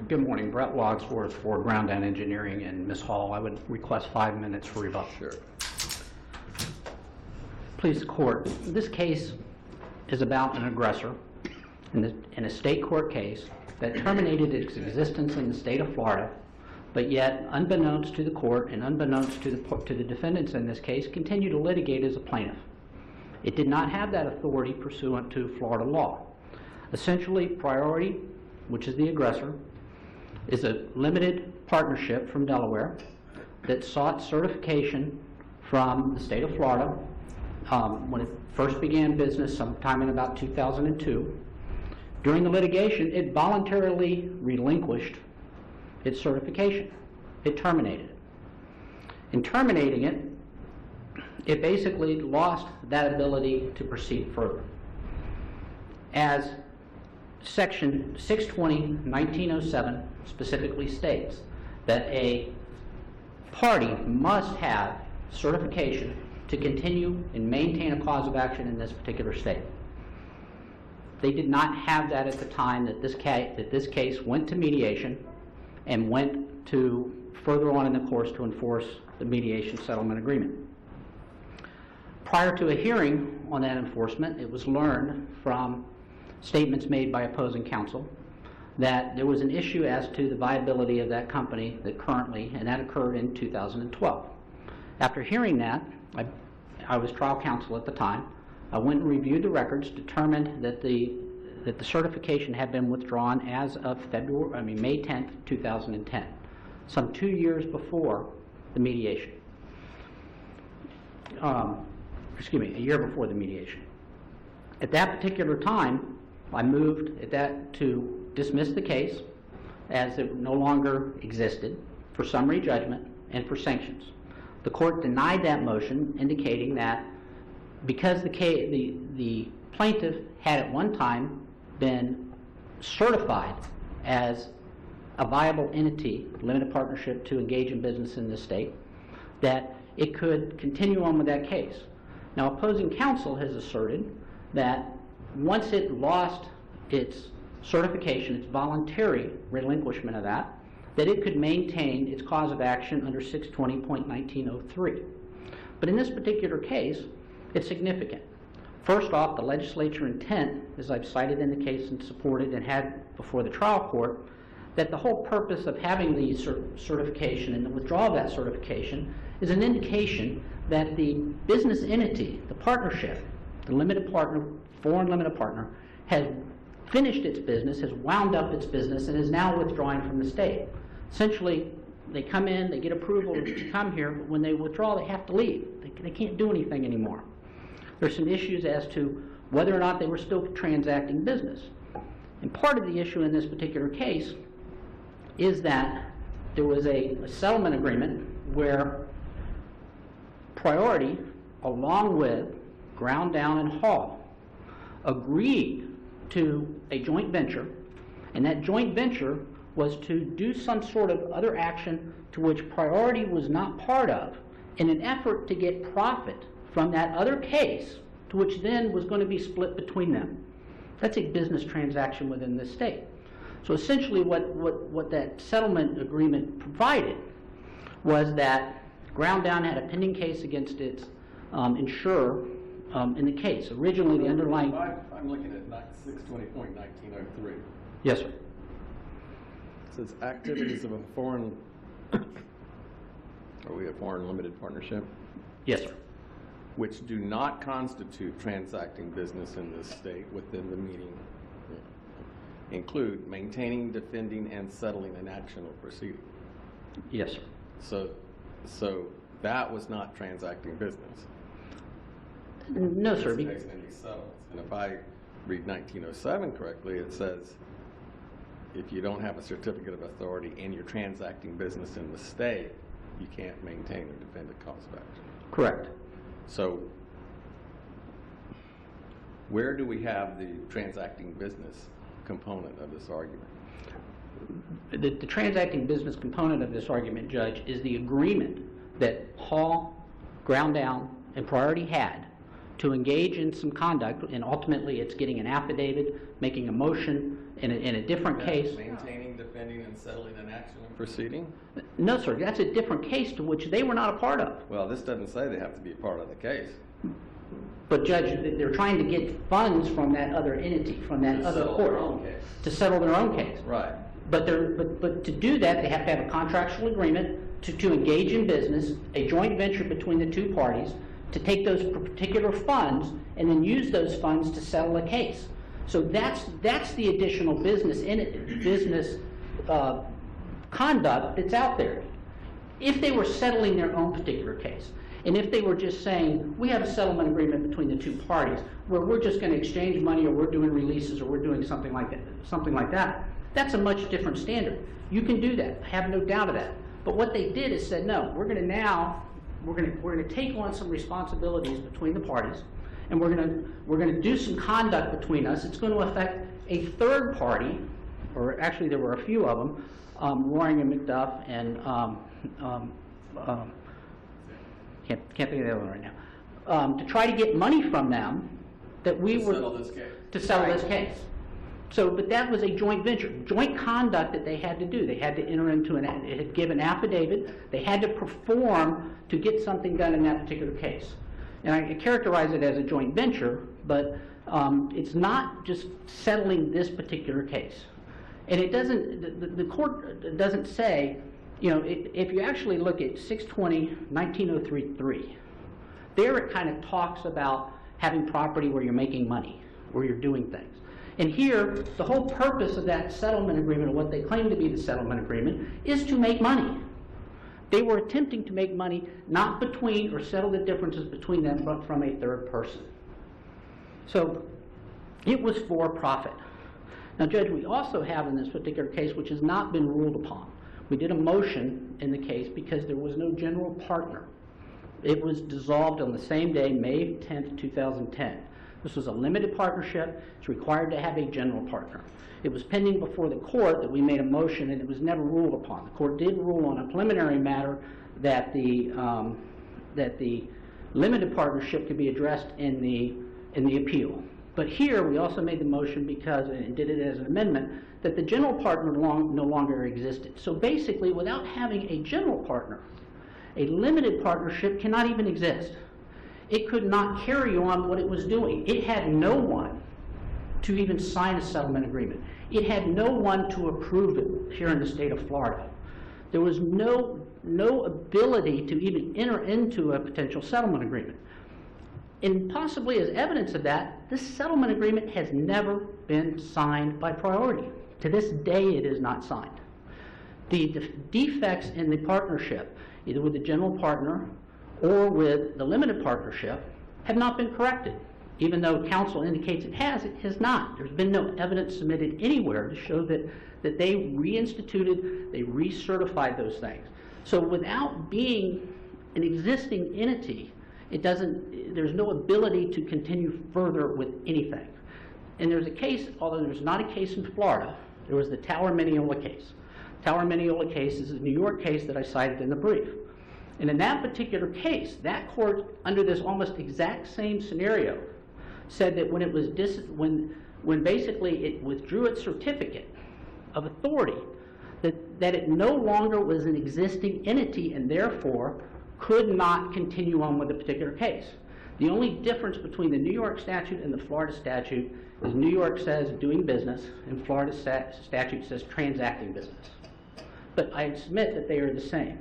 Good morning. Brett Wadsworth for Ground Down Engineering and Ms. Hall. I would request 5 minutes for rebuttal. Sure. Please, the court. This case is about an aggressor in a state court case that terminated its existence in the state of Florida, but yet, unbeknownst to the court and unbeknownst to the defendants in this case, continued to litigate as a plaintiff. It did not have that authority pursuant to Florida law. Essentially, Priority, which is the aggressor, is a limited partnership from Delaware that sought certification from the state of Florida when it first began business sometime in about 2002. During the litigation, it voluntarily relinquished its certification. It terminated it. In terminating it, it basically lost that ability to proceed further. As Section 620-1907 specifically states that a party must have certification to continue and maintain a cause of action in this particular state. They did not have that at the time that this case went to mediation and went to further on in the course to enforce the mediation settlement agreement. Prior to a hearing on that enforcement, it was learned from statements made by opposing counsel that there was an issue as to the viability of that company that currently, and that occurred in 2012. After hearing that, I was trial counsel at the time. I went and reviewed the records, determined that the certification had been withdrawn as of May 10th, 2010, some 2 years before the mediation. A year before the mediation. At that particular time, I moved to dismiss the case as it no longer existed for summary judgment and for sanctions. The court denied that motion, indicating that because the plaintiff had at one time been certified as a viable entity, limited partnership to engage in business in this state, that it could continue on with that case. Now, opposing counsel has asserted that once it lost its certification, its voluntary relinquishment of that it could maintain its cause of action under 620.1903. But in this particular case, it's significant. First off, the legislature intent, as I've cited in the case and supported and had before the trial court, that the whole purpose of having the certification and the withdrawal of that certification is an indication that the business entity, the partnership, the limited partner, foreign limited partner, has finished its business, has wound up its business, and is now withdrawing from the state. Essentially, they come in, they get approval to come here, but when they withdraw, they have to leave. They can't do anything anymore. There's some issues as to whether or not they were still transacting business. And part of the issue in this particular case is that there was a settlement agreement where Priority, along with Ground Down and Hall, agreed to a joint venture, and that joint venture was to do some sort of other action to which Priority was not part of in an effort to get profit from that other case, to which then was going to be split between them. That's a business transaction within this state. So essentially what that settlement agreement provided was that Ground Down had a pending case against its insurer in the case. Originally, the underlying... I'm looking at 620.1903. Yes, sir. It says activities of a foreign... Are we a foreign limited partnership? Yes, sir. Which do not constitute transacting business in this state within the meaning include maintaining, defending, and settling an action or proceeding. Yes, sir. So that was not transacting business. No, sir. Any settlements. And if I read 1907 correctly, it says if you don't have a certificate of authority and you're transacting business in the state, you can't maintain or defend a cause of action. Correct. So where do we have the transacting business component of this argument? The transacting business component of this argument, Judge, is the agreement that Hall, Ground Down, and Priority had to engage in some conduct, and ultimately it's getting an affidavit, making a motion in a different case. Maintaining, defending, and settling an action and proceeding? No, sir, that's a different case to which they were not a part of. Well, this doesn't say they have to be a part of the case. But Judge, they're trying to get funds from that other entity, from that other court, to settle their own case. Right. But to do that, they have to have a contractual agreement to engage in business, a joint venture between the two parties, to take those particular funds and then use those funds to settle a case. So that's the additional business conduct that's out there. If they were settling their own particular case, and if they were just saying, we have a settlement agreement between the two parties where we're just going to exchange money, or we're doing releases, or we're doing something like that, that's a much different standard. You can do that, I have no doubt of that. But what they did is said, no, we're going to take on some responsibilities between the parties, and we're going to do some conduct between us. It's going to affect a third party, or actually there were a few of them, Roaring and McDuff, and can't think of the other one right now, to try to get money from them that we were to settle this case. So, but that was a joint venture, joint conduct that they had to do. They had to enter into give an affidavit. They had to perform to get something done in that particular case. And I characterize it as a joint venture, but it's not just settling this particular case. And it doesn't, the court doesn't say, you know, if you actually look at 620-1903-3, there it kind of talks about having property where you're making money, where you're doing things. And here, the whole purpose of that settlement agreement, or what they claim to be the settlement agreement, is to make money. They were attempting to make money not between, or settle the differences between them, but from a third person. So it was for profit. Now, Judge, we also have in this particular case, which has not been ruled upon, we did a motion in the case because there was no general partner. It was dissolved on the same day, May 10th, 2010. This was a limited partnership. It's required to have a general partner. It was pending before the court that we made a motion, and it was never ruled upon. The court did rule on a preliminary matter that the limited partnership could be addressed in the appeal. But here, we also made the motion because, and did it as an amendment, that the general partner no longer existed. So basically, without having a general partner, a limited partnership cannot even exist. It could not carry on what it was doing. It had no one to even sign a settlement agreement. It had no one to approve it here in the state of Florida. There was no ability to even enter into a potential settlement agreement. And possibly as evidence of that, this settlement agreement has never been signed by priority. To this day, it is not signed. The defects in the partnership, either with the general partner or with the limited partnership, have not been corrected. Even though counsel indicates it has not. There's been no evidence submitted anywhere to show that they reinstituted, they recertified those things. So without being an existing entity, there's no ability to continue further with anything. And there's a case, although there's not a case in Florida, there was the Tower-Mineola case. Tower-Mineola case is a New York case that I cited in the brief. And in that particular case, that court, under this almost exact same scenario, said that when it was when basically it withdrew its certificate of authority, that it no longer was an existing entity and therefore could not continue on with a particular case. The only difference between the New York statute and the Florida statute is New York says doing business and Florida statute says transacting business. But I submit that they are the same.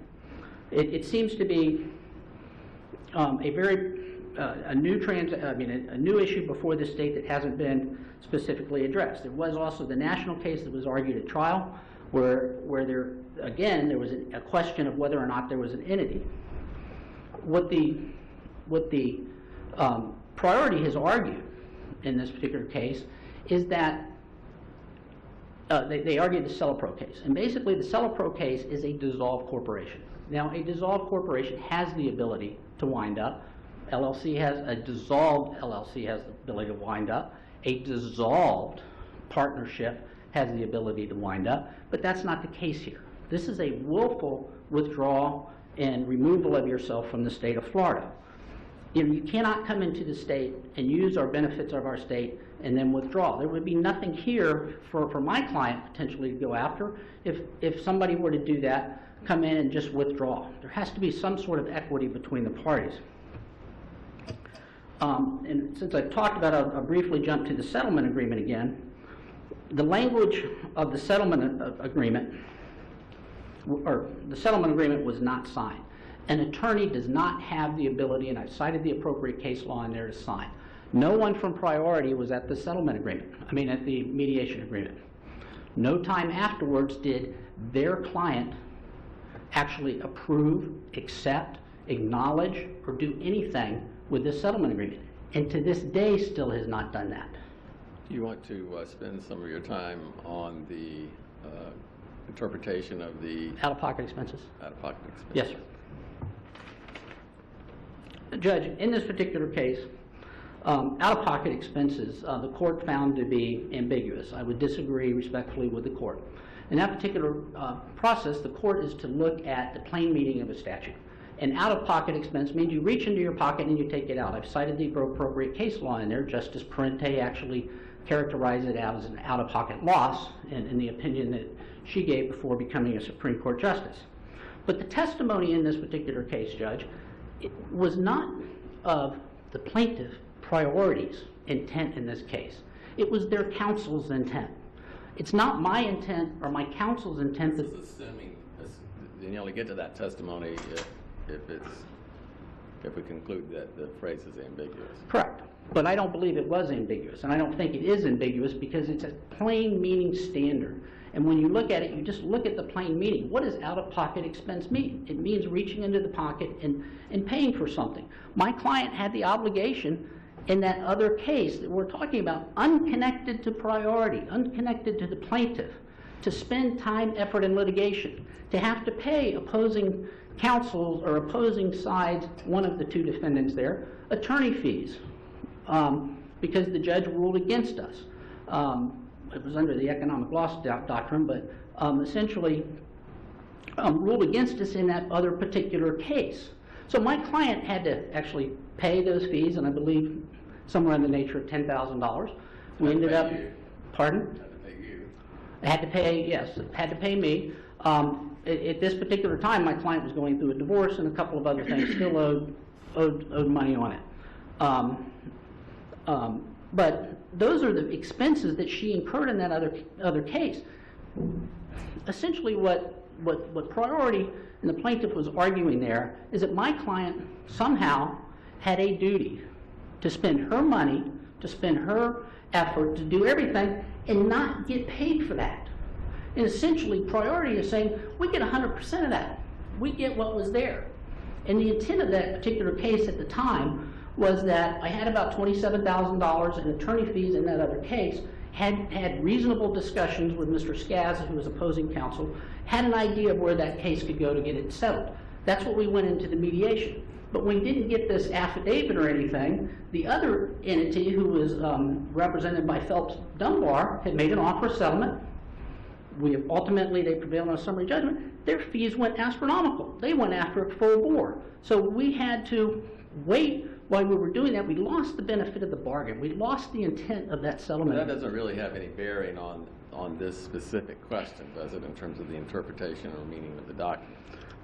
It seems to be a new issue before the state that hasn't been specifically addressed. There was also the national case that was argued at trial, where there was a question of whether or not there was an entity. What the priority has argued in this particular case is that they argued the Cellepro case, and basically the Cellepro case is a dissolved corporation. Now, a dissolved corporation has the ability to wind up. A dissolved LLC has the ability to wind up. A dissolved partnership has the ability to wind up, but that's not the case here. This is a willful withdrawal and removal of yourself from the state of Florida. You cannot come into the state and use our benefits of our state and then withdraw. There would be nothing here for my client potentially to go after if somebody were to do that, come in and just withdraw. There has to be some sort of equity between the parties. And since I've talked about it, I'll briefly jump to the settlement agreement again. The language of the settlement agreement, or the settlement agreement was not signed. An attorney does not have the ability, and I've cited the appropriate case law in there, to sign. No one from Priority was at the settlement agreement, at the mediation agreement. No time afterwards did their client actually approve, accept, acknowledge, or do anything with this settlement agreement. And to this day still has not done that. Do you want to spend some of your time on the interpretation of the Out-of-pocket expenses? Out-of-pocket expenses. Yes, sir. Judge, in this particular case, out-of-pocket expenses, the court found to be ambiguous. I would disagree respectfully with the court. In that particular process, the court is to look at the plain meaning of a statute. An out-of-pocket expense means you reach into your pocket and you take it out. I've cited the appropriate case law in there. Justice Parente actually characterized it as an out-of-pocket loss in the opinion that she gave before becoming a Supreme Court justice. But the testimony in this particular case, Judge, it was not of the plaintiff Priority's intent in this case. It was their counsel's intent. It's not my intent or my counsel's intent. This is assuming, you only get to that testimony if we conclude that the phrase is ambiguous. Correct. But I don't believe it was ambiguous, and I don't think it is ambiguous because it's a plain meaning standard. And when you look at it, you just look at the plain meaning. What does out-of-pocket expense mean? It means reaching into the pocket and paying for something. My client had the obligation in that other case that we're talking about, unconnected to Priority, unconnected to the plaintiff, to spend time, effort, and litigation, to have to pay opposing counsels or opposing sides, one of the two defendants there, attorney fees, because the judge ruled against us. It was under the economic loss doctrine, but essentially ruled against us in that other particular case. So my client had to actually pay those fees, and I believe somewhere in the nature of $10,000. We ended up, pardon? Had to pay you. I had to pay, yes, had to pay me. At this particular time, my client was going through a divorce and a couple of other things, still owed money on it. But those are the expenses that she incurred in that other case. Essentially what Priority and the plaintiff was arguing there is that my client somehow had a duty to spend her money, to spend her effort, to do everything, and not get paid for that. And essentially, Priority is saying, we get 100% of that. We get what was there. And the intent of that particular case at the time was that I had about $27,000 in attorney fees in that other case, had reasonable discussions with Mr. Skaz, who was opposing counsel, had an idea of where that case could go to get it settled. That's what we went into the mediation. But we didn't get this affidavit or anything. The other entity, who was represented by Phelps Dunbar, had made an offer of settlement. Ultimately, they prevailed on a summary judgment. Their fees went astronomical. They went after it full bore. So we had to wait while we were doing that. We lost the benefit of the bargain. We lost the intent of that settlement. That doesn't really have any bearing on this specific question, does it, in terms of the interpretation or meaning of the document?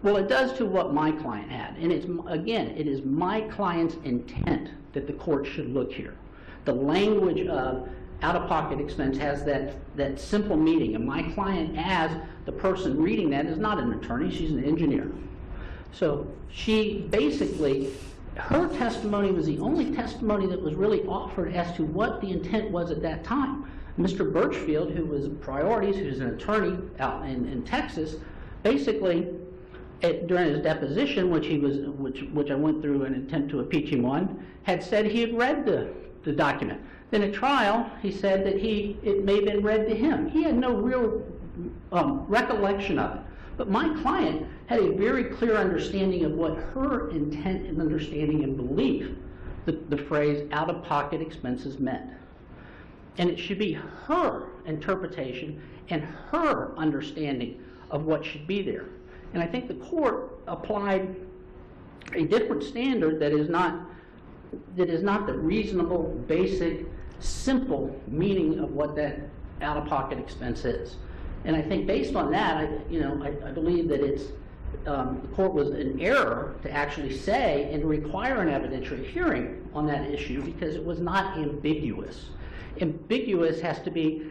Well, it does to what my client had. And it's, again, it is my client's intent that the court should look here. The language of out-of-pocket expense has that simple meaning. And my client, as the person reading that, is not an attorney. She's an engineer. So she basically, her testimony was the only testimony that was really offered as to what the intent was at that time. Mr. Birchfield, who was Priorities, who's an attorney out in Texas, basically, during his deposition, which I went through an attempt to impeach him on, had said he had read the document. Then at trial, he said that it may have been read to him. He had no real recollection of it. But my client had a very clear understanding of what her intent and understanding and belief the phrase out-of-pocket expenses meant. And it should be her interpretation and her understanding of what should be there. And I think the court applied a different standard that is not that is not the reasonable, basic, simple meaning of what that out-of-pocket expense is. And I think based on that, I believe that the court was in error to actually say and require an evidentiary hearing on that issue because it was not ambiguous. Ambiguous has to be,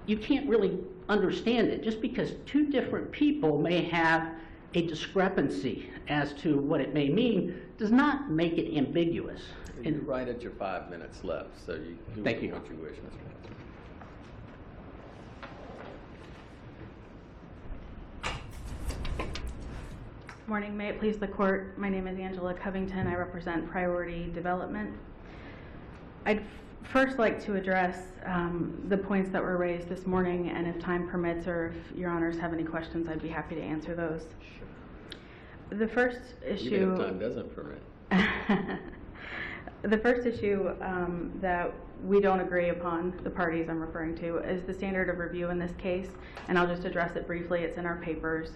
you can't really understand it. Just because two different people may have a discrepancy as to what it may mean does not make it ambiguous. You're right at your 5 minutes left, so you Thank you. What you wish, Mr. Hudson. Morning, may it please the court. My name is Angela Covington. I represent Priority Development. I'd first like to address the points that were raised this morning, and if time permits or if your honors have any questions, I'd be happy to answer those. Sure. The first issue... Even if time doesn't permit. The first issue that we don't agree upon, the parties I'm referring to, is the standard of review in this case, and I'll just address it briefly. It's in our papers.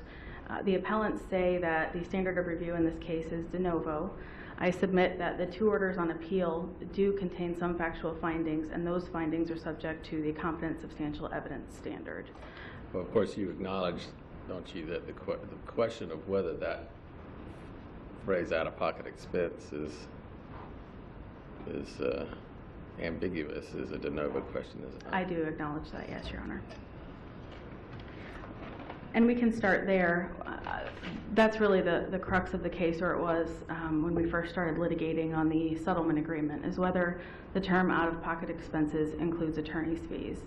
The appellants say that the standard of review in this case is de novo. I submit that the two orders on appeal do contain some factual findings, and those findings are subject to the competent substantial evidence standard. Well, of course, you acknowledge, don't you, that the question of whether that phrase out-of-pocket expense is ambiguous is a de novo question, isn't it? I do acknowledge that, yes, Your Honor. And we can start there. That's really the crux of the case, or it was when we first started litigating on the settlement agreement, is whether the term out-of-pocket expenses includes attorney's fees.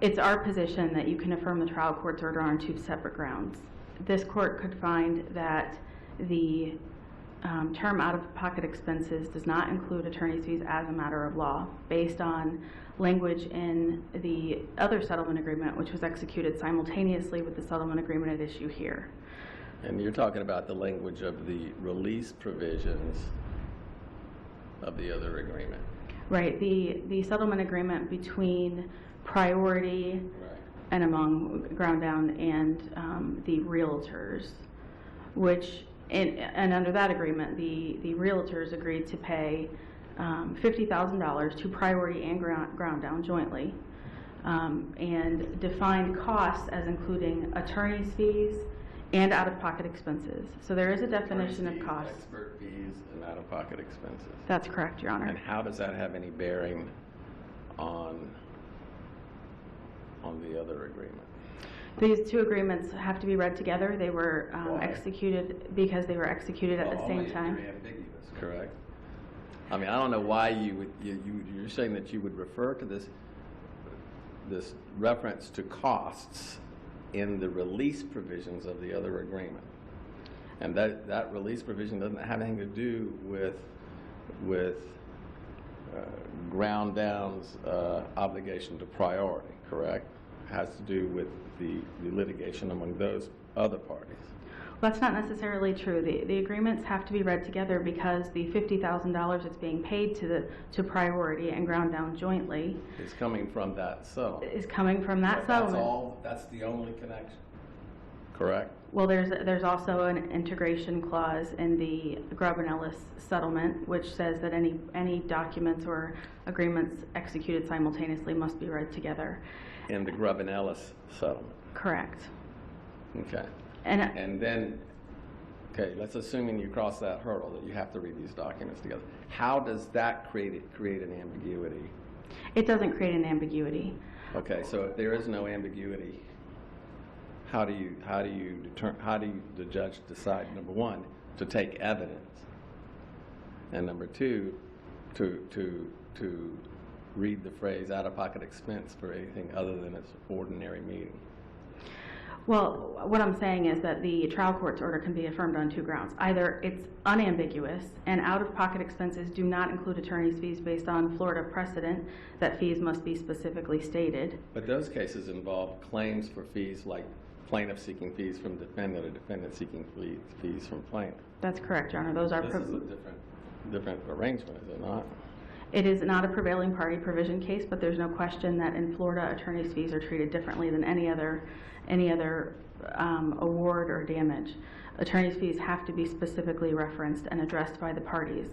It's our position that you can affirm the trial court's order on two separate grounds. This court could find that the term out-of-pocket expenses does not include attorney's fees as a matter of law, based on language in the other settlement agreement, which was executed simultaneously with the settlement agreement at issue here. And you're talking about the language of the release provisions of the other agreement. Right. The settlement agreement between Priority and among Ground Down and the realtors, which, and under that agreement, the realtors agreed to pay $50,000 to Priority and Ground Down jointly, and defined costs as including attorney's fees and out-of-pocket expenses. So there is a definition of costs. Expert fees and out-of-pocket expenses. That's correct, Your Honor. And how does that have any bearing on the other agreement? These two agreements have to be read together. They were executed because they were executed at the same time. They're ambiguous, correct? I mean, I don't know why you're saying that you would refer to this reference to costs in the release provisions of the other agreement, and that release provision doesn't have anything to do with Ground Down's obligation to Priority, correct? It has to do with the litigation among those other parties. Well, that's not necessarily true. The agreements have to be read together because the $50,000 that's being paid to Priority and Ground Down jointly is coming from that settlement. Is coming from that settlement. That's the only connection, correct? Well, there's also an integration clause in the Grubb and Ellis settlement, which says that any documents or agreements executed simultaneously must be read together. In the Grubb and Ellis settlement. Correct. Okay. And then, okay, let's assume you cross that hurdle that you have to read these documents together. How does that create an ambiguity? It doesn't create an ambiguity. Okay, so if there is no ambiguity, how do the judge decide, number one, to take evidence, and number two, to read the phrase out-of-pocket expense for anything other than its ordinary meaning? Well, what I'm saying is that the trial court's order can be affirmed on two grounds. Either it's unambiguous and out-of-pocket expenses do not include attorney's fees based on Florida precedent that fees must be specifically stated. But those cases involve claims for fees like plaintiff seeking fees from defendant or defendant seeking fees from plaintiff. That's correct, Your Honor. Those are this is a different arrangement, is it not? It is not a prevailing party provision case, but there's no question that in Florida, attorney's fees are treated differently than any other award or damage. Attorney's fees have to be specifically referenced and addressed by the parties.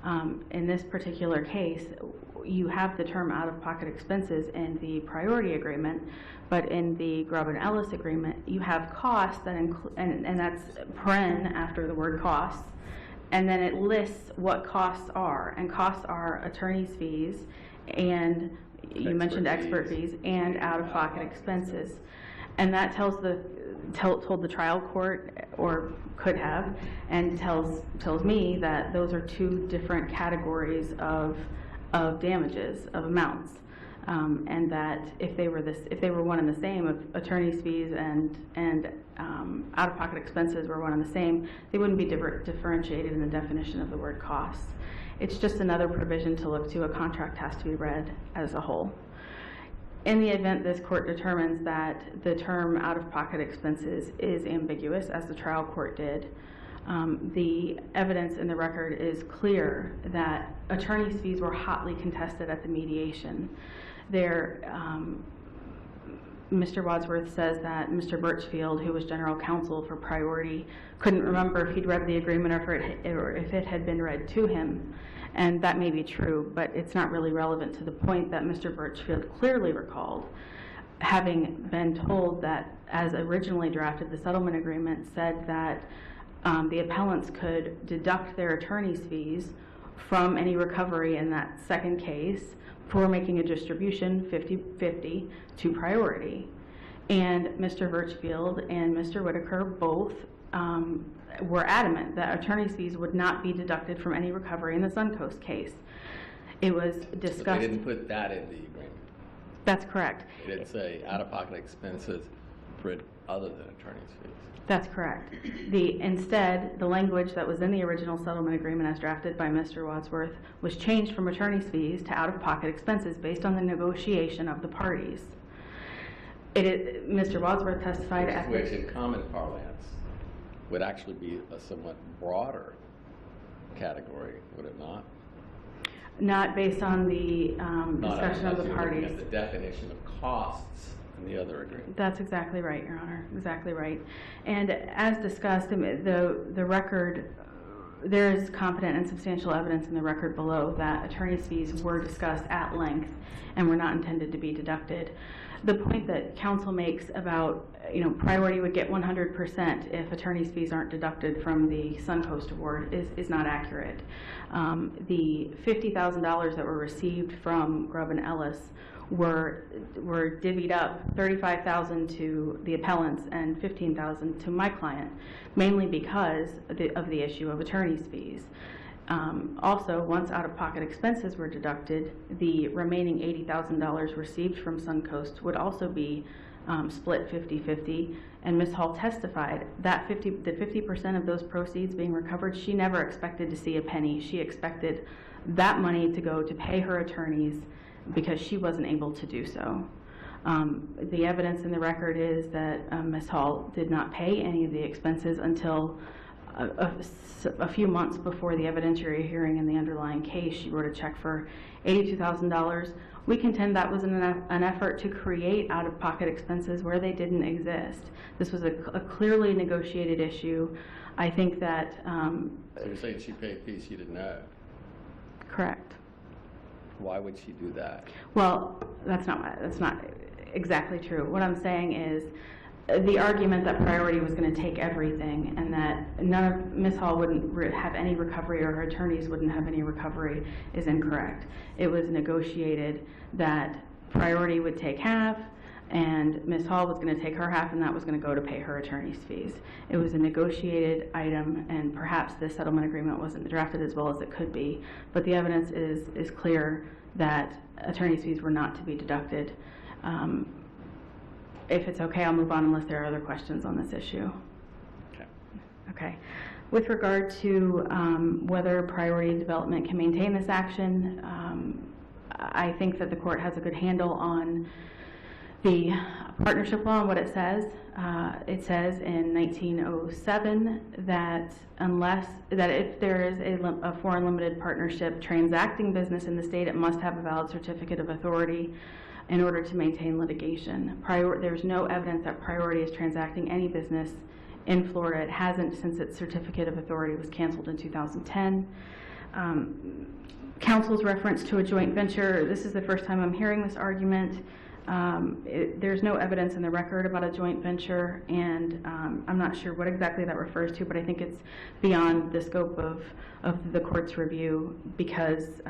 In this particular case, you have the term out-of-pocket expenses in the priority agreement, but in the Grubb and Ellis agreement, you have costs that include, and that's paren after the word costs, and then it lists what costs are, and costs are attorney's fees, and you mentioned expert fees, and out-of-pocket expenses. And that told the trial court, or could have, and tells me that those are two different categories of damages, of amounts, and that if they were one and the same, if attorney's fees and out-of-pocket expenses were one and the same, they wouldn't be differentiated in the definition of the word costs. It's just another provision to look to. A contract has to be read as a whole. In the event this court determines that the term out-of-pocket expenses is ambiguous, as the trial court did, the evidence in the record is clear that attorney's fees were hotly contested at the mediation. Mr. Wadsworth says that Mr. Birchfield, who was general counsel for Priority, couldn't remember if he'd read the agreement or if it had been read to him. And that may be true, but it's not really relevant to the point that Mr. Birchfield clearly recalled, having been told that, as originally drafted, the settlement agreement said that the appellants could deduct their attorney's fees from any recovery in that second case for making a distribution 50-50 to Priority. And Mr. Birchfield and Mr. Whitaker both were adamant that attorney's fees would not be deducted from any recovery in the Suncoast case. It was discussed. But they didn't put that in the agreement. That's correct. They didn't say out-of-pocket expenses for other than attorney's fees. That's correct. Instead, the language that was in the original settlement agreement as drafted by Mr. Wadsworth was changed from attorney's fees to out-of-pocket expenses based on the negotiation of the parties. Mr. Wadsworth testified at which in common parlance would actually be a somewhat broader category, would it not? Not based on the discussion of the parties. At the definition of costs in the other agreement. That's exactly right, Your Honor. Exactly right. And as discussed, the record, there is competent and substantial evidence in the record below that attorney's fees were discussed at length and were not intended to be deducted. The point that counsel makes about, Priority would get 100% if attorney's fees aren't deducted from the Suncoast award is not accurate. The $50,000 that were received from Grubb and Ellis were divvied up, $35,000 to the appellants and $15,000 to my client, mainly because of the issue of attorney's fees. Also, once out-of-pocket expenses were deducted, the remaining $80,000 received from Suncoast would also be split 50-50, and Ms. Hall testified that the 50% of those proceeds being recovered, she never expected to see a penny. She expected that money to go to pay her attorneys because she wasn't able to do so. The evidence in the record is that Ms. Hall did not pay any of the expenses until a few months before the evidentiary hearing in the underlying case. She wrote a check for $82,000. We contend that was an effort to create out-of-pocket expenses where they didn't exist. This was a clearly negotiated issue. I think that... So you're saying she paid fees she didn't know? Correct. Why would she do that? Well, that's not exactly true. What I'm saying is the argument that Priority was going to take everything and that none of Ms. Hall wouldn't have any recovery or her attorneys wouldn't have any recovery is incorrect. It was negotiated that Priority would take half and Ms. Hall was going to take her half, and that was going to go to pay her attorney's fees. It was a negotiated item, and perhaps the settlement agreement wasn't drafted as well as it could be, but the evidence is clear that attorney's fees were not to be deducted. If it's okay, I'll move on unless there are other questions on this issue. Okay. With regard to whether Priority Development can maintain this action, I think that the court has a good handle on the partnership law and what it says. It says in 1907 that if there is a foreign limited partnership transacting business in the state, it must have a valid certificate of authority in order to maintain litigation. There's no evidence that Priority is transacting any business in Florida. It hasn't since its certificate of authority was canceled in 2010. Counsel's reference to a joint venture, this is the first time I'm hearing this argument. There's no evidence in the record about a joint venture, and I'm not sure what exactly that refers to, but I think it's beyond the scope of the court's review because,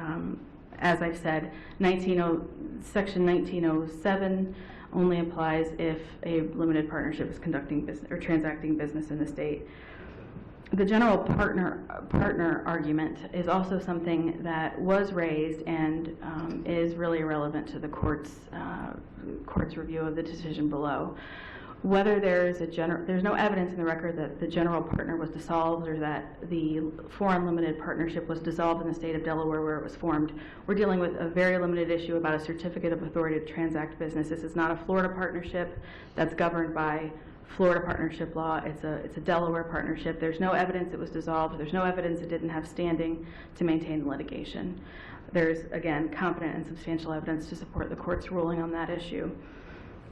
as I've said, Section 1907 only applies if a limited partnership is conducting business or transacting business in the state. The general partner argument is also something that was raised and is really irrelevant to the court's review of the decision below. Whether there's no evidence in the record that the general partner was dissolved or that the foreign limited partnership was dissolved in the state of Delaware where it was formed. We're dealing with a very limited issue about a certificate of authority to transact business. This is not a Florida partnership that's governed by Florida partnership law. It's a Delaware partnership. There's no evidence it was dissolved. There's no evidence it didn't have standing to maintain litigation. There's, again, competent and substantial evidence to support the court's ruling on that issue.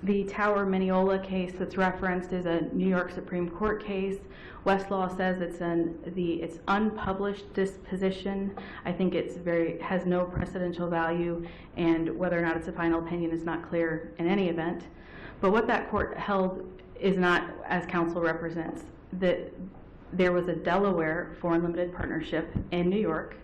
The Tower Mineola case that's referenced is a New York Supreme Court case. Westlaw says it's unpublished disposition. I think has no precedential value, and whether or not it's a final opinion is not clear in any event. But what that court held is not, as counsel represents, that there was a Delaware foreign limited partnership in New York.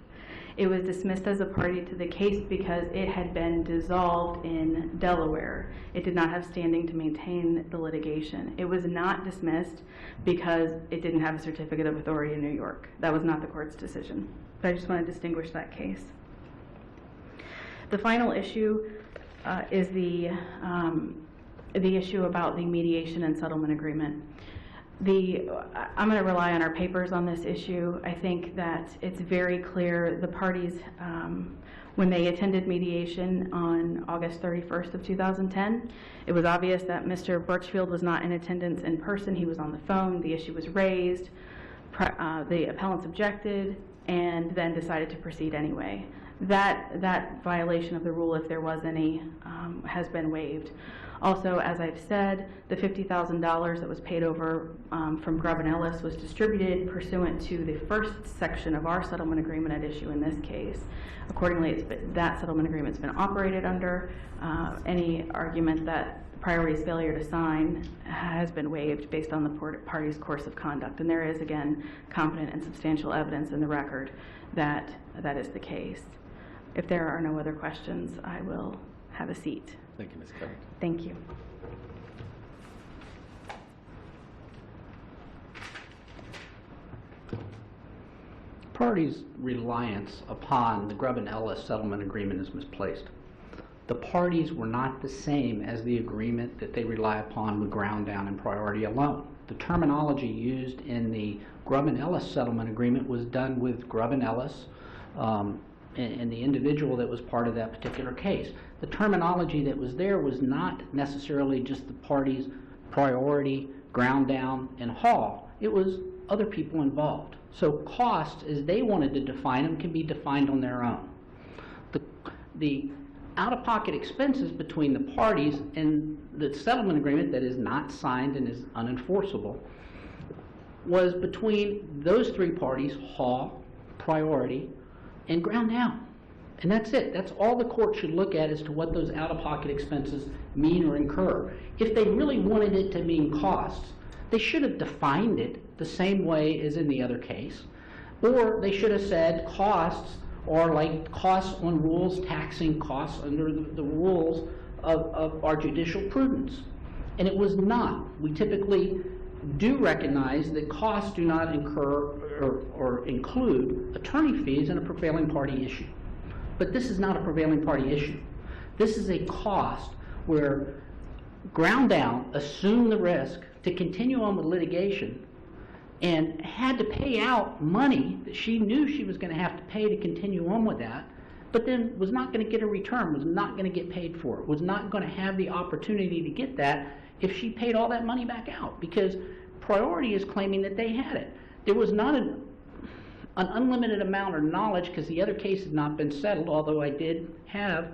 It was dismissed as a party to the case because it had been dissolved in Delaware. It did not have standing to maintain the litigation. It was not dismissed because it didn't have a certificate of authority in New York. That was not the court's decision. But I just want to distinguish that case. The final issue is the issue about the mediation and settlement agreement. I'm going to rely on our papers on this issue. I think that it's very clear the parties, when they attended mediation on August 31st of 2010, it was obvious that Mr. Birchfield was not in attendance in person. He was on the phone. The issue was raised. The appellants objected and then decided to proceed anyway. That violation of the rule, if there was any, has been waived. Also, as I've said, the $50,000 that was paid over from Grubb & Ellis was distributed pursuant to the first section of our settlement agreement at issue in this case. Accordingly, that settlement agreement's been operated under. Any argument that priority's failure to sign has been waived based on the party's course of conduct. And there is, again, competent and substantial evidence in the record that that is the case. If there are no other questions, I will have a seat. Thank you, Ms. Covington. Thank you. Parties' reliance upon the Grubb & Ellis settlement agreement is misplaced. The parties were not the same as the agreement that they rely upon with ground down and priority alone. The terminology used in the Grubb & Ellis settlement agreement was done with Grubb & Ellis and the individual that was part of that particular case. The terminology that was there was not necessarily just the parties' priority, ground down, and haul. It was other people involved. So costs, as they wanted to define them, can be defined on their own. The out-of-pocket expenses between the parties and the settlement agreement that is not signed and is unenforceable was between those three parties, haul, priority, and ground down. And that's it. That's all the court should look at as to what those out-of-pocket expenses mean or incur. If they really wanted it to mean costs, they should have defined it the same way as in the other case. Or they should have said costs are like costs on rules taxing costs under the rules of our judicial prudence. And it was not. We typically do recognize that costs do not incur or include attorney fees in a prevailing party issue. But this is not a prevailing party issue. This is a cost where ground down assumed the risk to continue on with litigation and had to pay out money that she knew she was going to have to pay to continue on with that, but then was not going to get a return, was not going to get paid for it, was not going to have the opportunity to get that if she paid all that money back out, because priority is claiming that they had it. There was not an unlimited amount of knowledge, because the other case had not been settled, although I did have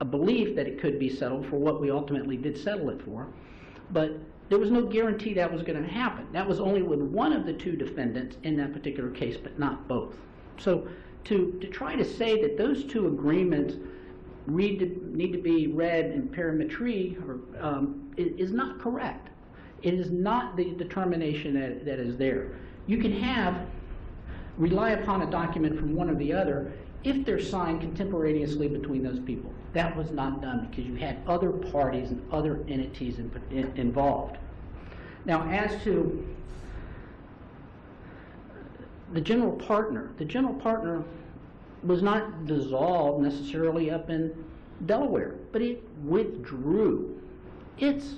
a belief that it could be settled for what we ultimately did settle it for. But there was no guarantee that was going to happen. That was only with one of the two defendants in that particular case, but not both. So to try to say that those two agreements need to be read in perimetry is not correct. It is not the determination that is there. You can rely upon a document from one or the other if they're signed contemporaneously between those people. That was not done because you had other parties and other entities involved. Now, as to the general partner was not dissolved necessarily up in Delaware, but it withdrew its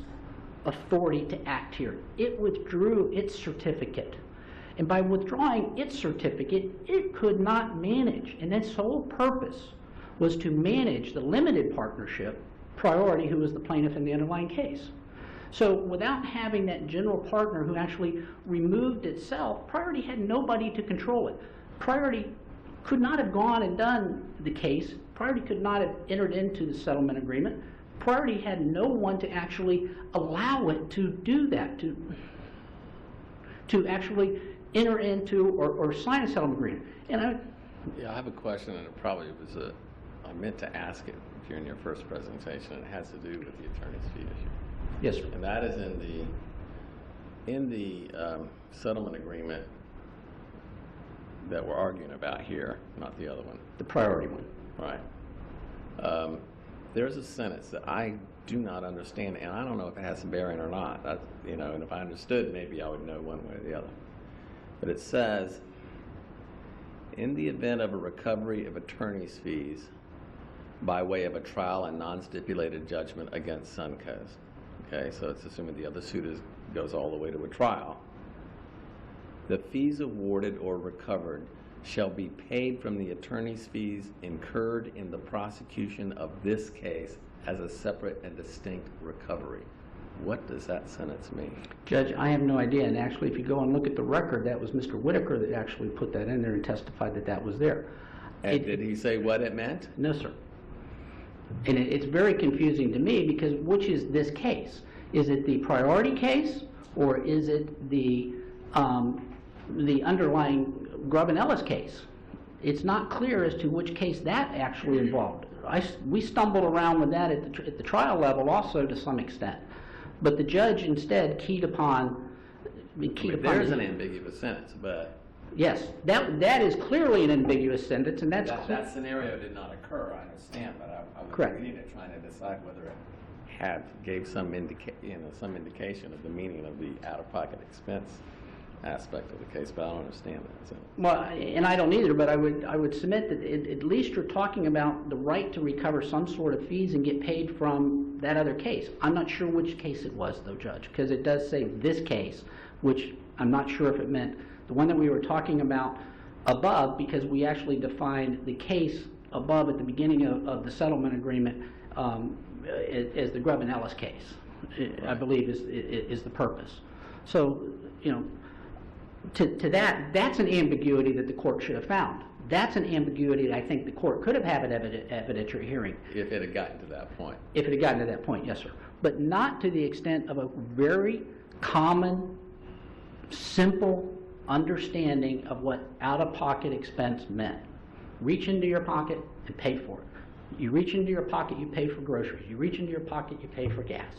authority to act here. It withdrew its certificate. And by withdrawing its certificate, it could not manage, and its sole purpose was to manage the limited partnership, Priority, who was the plaintiff in the underlying case. So without having that general partner who actually removed itself, Priority had nobody to control it. Priority could not have gone and done the case. Priority could not have entered into the settlement agreement. Priority had no one to actually allow it to do that, to actually enter into or sign a settlement agreement. And I have a question, and it probably was I meant to ask it during your first presentation, and it has to do with the attorney's fee issue. Yes, sir. And that is in the settlement agreement that we're arguing about here, not the other one. The Priority one. Right. There's a sentence that I do not understand, and I don't know if it has some bearing or not. And if I understood, maybe I would know one way or the other. But it says, in the event of a recovery of attorney's fees by way of a trial and non-stipulated judgment against Suncoast. Okay, so it's assuming the other suit goes all the way to a trial. The fees awarded or recovered shall be paid from the attorney's fees incurred in the prosecution of this case as a separate and distinct recovery. What does that sentence mean? Judge, I have no idea. And actually, if you go and look at the record, that was Mr. Whitaker that actually put that in there and testified that that was there. And did he say what it meant? No, sir. And it's very confusing to me because which is this case? Is it the Priority case or is it the underlying Grubb and Ellis case? It's not clear as to which case that actually involved. We stumbled around with that at the trial level also to some extent. But the judge instead keyed upon... There's an ambiguous sentence, but... Yes, that is clearly an ambiguous sentence, and that's... That scenario did not occur, I understand, but I was Correct. reading it trying to decide whether it gave some indication of the meaning of the out-of-pocket expense aspect of the case, but I don't understand that. So. Well, and I don't either, but I would submit that at least you're talking about the right to recover some sort of fees and get paid from that other case. I'm not sure which case it was, though, Judge, because it does say this case, which I'm not sure if it meant the one that we were talking about above, because we actually defined the case above at the beginning of the settlement agreement as the Grubb and Ellis case, I believe is the purpose. So, to that's an ambiguity that the court should have found. That's an ambiguity that I think the court could have had an evidentiary hearing. If it had gotten to that point. If it had gotten to that point, yes, sir. But not to the extent of a very common, simple understanding of what out-of-pocket expense meant. Reach into your pocket and pay for it. You reach into your pocket, you pay for groceries. You reach into your pocket, you pay for gas.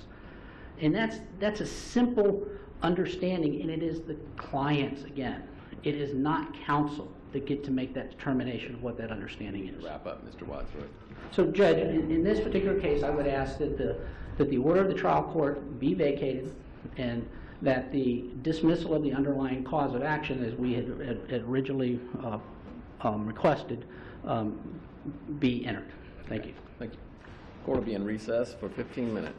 And that's a simple understanding, and it is the clients, again. It is not counsel that get to make that determination of what that understanding is. Wrap up, Mr. Wadsworth. So, Judge, in this particular case, I would ask that the order of the trial court be vacated and that the dismissal of the underlying cause of action, as we had originally requested, be entered. Thank you. Thank you. Court will be in recess for 15 minutes.